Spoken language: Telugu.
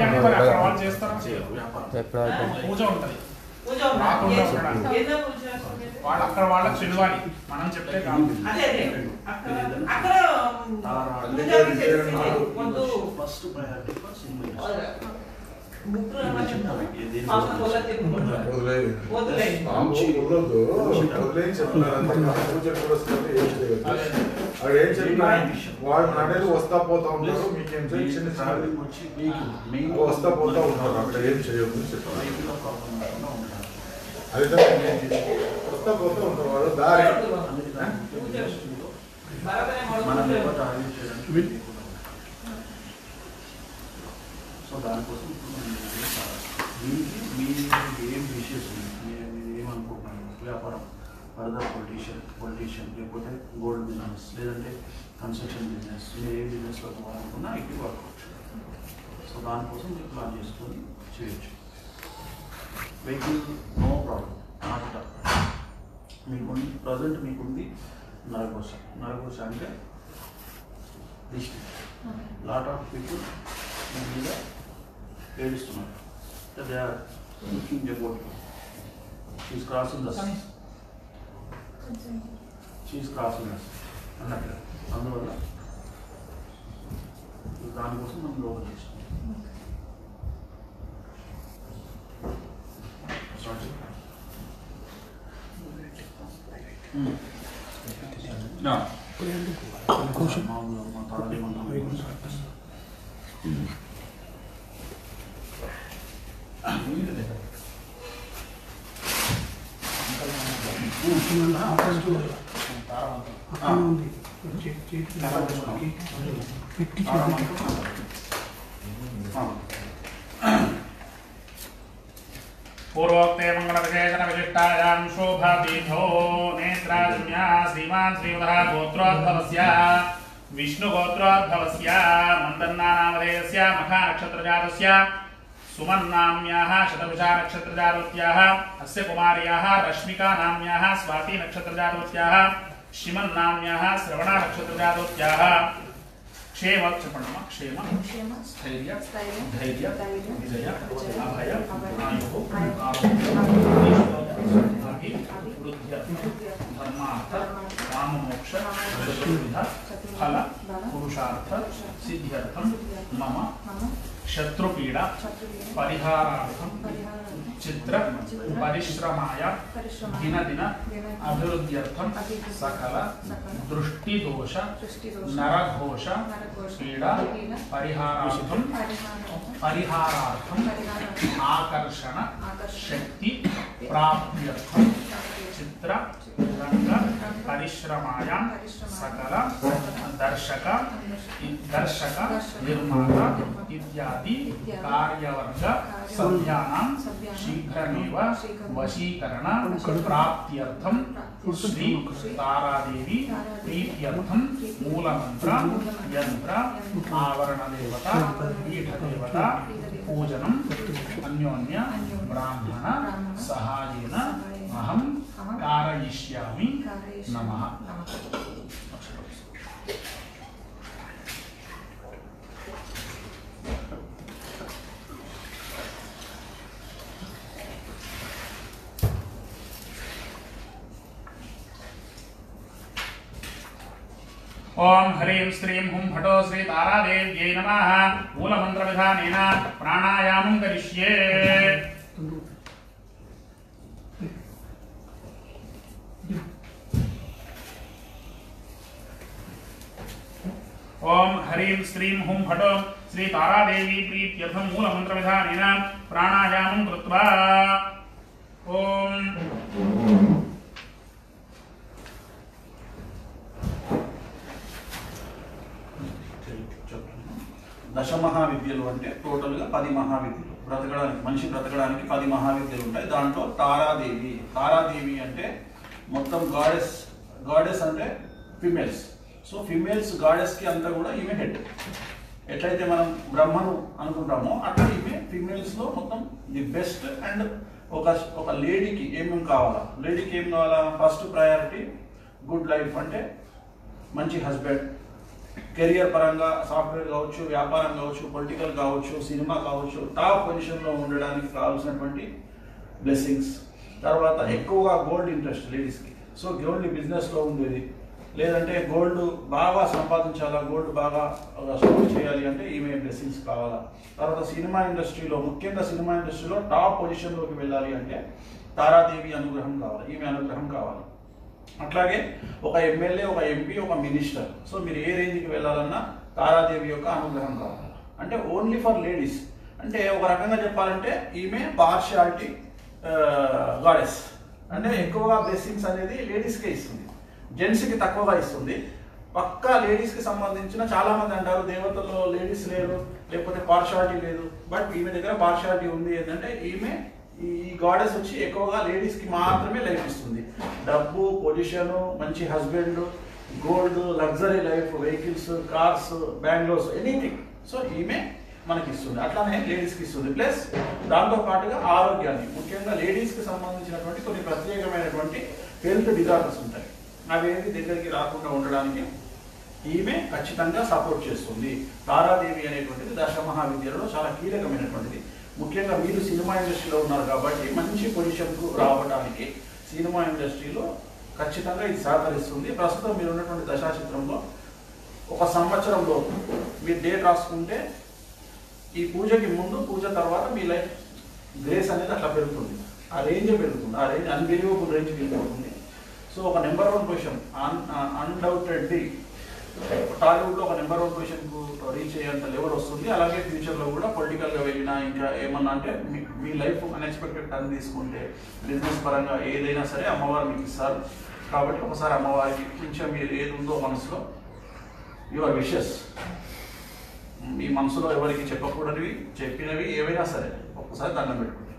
కానీ మరి అక్కడ వాళ్ళు చేస్తారా? పూజ ఉంటుంది వాళ్ళు అక్కడ వాళ్ళకి పిలవాలి, మనం చెప్తే కాదు. వాళ్ళు నడేది వస్తా పోతా ఉంటారు, మీకేం వస్తా పోతా ఉంటారు, అక్కడ ఏం చేయకుండా చెప్పాలి. అది వస్తా పోతా ఉంటారు వాళ్ళు దారి. సో దానికోసం మీరు ఏం విషయస్ మీరు ఏమనుకుంటున్నారు? వ్యాపారం, ఫర్దర్ పొలిటీషియన్ లేకపోతే గోల్డ్ బిజినెస్, లేదంటే కన్స్ట్రక్షన్ బిజినెస్, మీరు ఏ బిజినెస్లో పోవాలనుకున్నా ఐటీ వర్కవచ్చు. సో దానికోసం మీరు ప్లాన్ చేసుకొని చేయొచ్చు. వెహికల్ నో ప్రాబ్లం, నాట్ మీకు ప్రజెంట్ మీకుంది నరకోశ. నరకోశ అంటే డిస్ట్రిక్ట్ లాట్ ఆఫ్ పీపుల్ మీ మీద ఏడుస్తున్నారు. They are looking about she is crossing thus అన్నట్టు. అందువల్ల దానికోసం మనం లోపల చేస్తాం. पूर्वोक्ते मंगलविशेषण विशिष्टायां शोभातीर्थो नेत्राजन्या श्रीमान् श्रीवदः गोत्रोद्भवस्य विष्णुगोत्रोद्भवस्य मन्दन्नानामधेयस्य मखानक्षत्रजातस्य सुमन्नाम्याः शतभिषा नक्षत्रजातवत्याः अस्य कुमार्याः रश्मिका नाम्याः स्वाति नक्षत्रजातवत्याः श्रीमन्नाम्याः श्रवणा नक्षत्रजातवत्याः क्षेम चपण्णम क्षेम स्थैर्य धैर्य विजय अभय आयुः आरोग्य धर्मार्थ काममोक्ष चतुर्विध फल पुरुषार्थ सिद्ध्यर्थं मम शत्रुपीडा परिहारार्थं चित्र परिश्रमाय दिन दिन अभिवृद्ध्यर्थं सकल दृष्टिदोष नरघोष पीडा परिहारार्थं आकर्षण शक्ति प्राप्त्यर्थं चित्र रंग परिश्रमाय सकल दर्शक निर्माता इत्यादि कार्यवर्ग सभ्यानां शीघ्रमेव वशीकरण प्राप्त्यर्थं श्री तारादेवी प्रीत्यर्थं मूलमंत्र यंत्र आवरण देवता पीठ देवता पूजनम अन्योन्य ब्राह्मण सहायेन अहं कारयिष्यामि नमः। ओम ह्रीं श्रीं हुं फटो श्री तारादेव्यै नमः। मूलमंत्र विधानेन प्राणायामं करिष्ये। ओम ह्रीं श्रीं हुं फटो श्री तारादेवी प्रीत्यर्थं मूलमंत्र विधानेन प्राणायामं कृत्वा ओम దశ మహావిద్యలు అంటే టోటల్గా 10 మహావిద్యలు. బ్రతకడానికి మనిషి బ్రతకడానికి 10 మహావిద్యలు ఉంటాయి. దాంట్లో తారాదేవి అంటే మొత్తం గాడెస్ అంటే ఫిమేల్స్. సో ఫిమేల్స్ గాడెస్కి అంతా కూడా ఈమె హెడ్. ఎట్లయితే మనం బ్రహ్మను అనుకుంటామో అట్లా ఈమె ఫిమేల్స్లో మొత్తం ది బెస్ట్. అండ్ ఒక లేడీకి ఏమేమి కావాలా, లేడీకి ఏం కావాలా? ఫస్ట్ ప్రయారిటీ గుడ్ లైఫ్ అంటే మంచి హస్బెండ్, కెరియర్ పరంగా సాఫ్ట్వేర్ కావచ్చు, వ్యాపారం కావచ్చు, పొలిటికల్ కావచ్చు, సినిమా కావచ్చు, టాప్ పొజిషన్లో ఉండడానికి కావాల్సినటువంటి బ్లెస్సింగ్స్. తర్వాత ఎక్కువగా గోల్డ్ ఇంట్రెస్ట్ లేడీస్కి. సో గోల్డ్ బిజినెస్లో ఉండేది, లేదంటే గోల్డ్ బాగా సంపాదించాలా, గోల్డ్ బాగా స్టోర్ చేయాలి అంటే ఈమె బ్లెస్సింగ్స్ కావాలా. తర్వాత సినిమా ఇండస్ట్రీలో, ముఖ్యంగా సినిమా ఇండస్ట్రీలో టాప్ పొజిషన్లోకి వెళ్ళాలి అంటే తారాదేవి అనుగ్రహం కావాలి, ఈమె అనుగ్రహం కావాలి. అట్లాగే ఒక ఎమ్మెల్యే, ఒక ఎంపీ, ఒక మినిస్టర్, సో మీరు ఏ రేంజ్కి వెళ్ళాలన్నా తారాదేవి యొక్క అనుగ్రహం కావాలి. అంటే ఓన్లీ ఫర్ లేడీస్. అంటే ఒక రకంగా చెప్పాలంటే ఈమె పార్షియాలిటీ గాడెస్. అంటే ఎక్కువగా బ్లెస్సింగ్స్ అనేది లేడీస్కే ఇస్తుంది, జెంట్స్కి తక్కువగా ఇస్తుంది. పక్కా లేడీస్కి సంబంధించిన చాలా మంది అంటారు దేవతల్లో లేడీస్ లేరు, లేకపోతే పార్షియాలిటీ లేదు. బట్ ఈమె దగ్గర పార్షియాలిటీ ఉంది. ఏంటంటే ఈమె ఈ గాడెస్ వచ్చి ఎక్కువగా లేడీస్కి మాత్రమే లైఫ్ ఇస్తుంది. డబ్బు, పొజిషను, మంచి husband, gold, luxury life, vehicles, cars, bungalows, anything. So ఈమె మనకి ఇస్తుంది, అట్లానే లేడీస్కి ఇస్తుంది. ప్లస్ దాంతో పాటుగా ఆరోగ్యాన్ని, ముఖ్యంగా లేడీస్కి సంబంధించినటువంటి కొన్ని ప్రత్యేకమైనటువంటి హెల్త్ డిజార్డర్స్ ఉంటాయి, అవేవి దగ్గరికి రాకుండా ఉండడానికి ఈమె ఖచ్చితంగా సపోర్ట్ చేస్తుంది. తారాదేవి అనేటువంటిది దశమహావిద్యలో చాలా కీలకమైనటువంటిది. ముఖ్యంగా మీరు సినిమా ఇండస్ట్రీలో ఉన్నారు కాబట్టి మంచి పొజిషన్కు రావడానికి సినిమా ఇండస్ట్రీలో ఖచ్చితంగా ఇది సహకరిస్తుంది. ప్రస్తుతం మీరు ఉన్నటువంటి దశాచిత్రంలో ఒక సంవత్సరంలో మీరు డేట్ రాసుకుంటే ఈ పూజకి ముందు, పూజ తర్వాత మీ లైఫ్ గ్రేస్ అనేది అట్లా పెరుగుతుంది, ఆ రేంజ్ పెరుగుతుంది, ఆ రేంజ్ అన్బిలీవబుల్ రేంజ్కి వెళ్ళిపోతుంది. సో ఒక నెంబర్ 1 పొజిషన్ అన్డౌటెడ్లీ టాలీవుడ్లో ఒక నెంబర్ 1 పొజిషన్కు రీచ్ అయ్యేంత లెవెల్ వస్తుంది. అలాగే ఫ్యూచర్లో కూడా పొలిటికల్గా వెళ్ళినా, ఇంకా ఏమన్నా అంటే మీ లైఫ్ అన్ఎక్స్పెక్టెడ్ టర్న్ తీసుకుంటే, బిజినెస్ పరంగా ఏదైనా సరే అమ్మవారు మీకు ఇస్తారు. కాబట్టి ఒకసారి అమ్మవారికి కొంచెం మీరు ఏది ఉందో మనసులో, యువర్ విషెస్, మీ మనసులో ఎవరికి చెప్పకూడనివి, చెప్పినవి ఏవైనా సరే ఒక్కసారి దండం పెట్టుకుంటారు.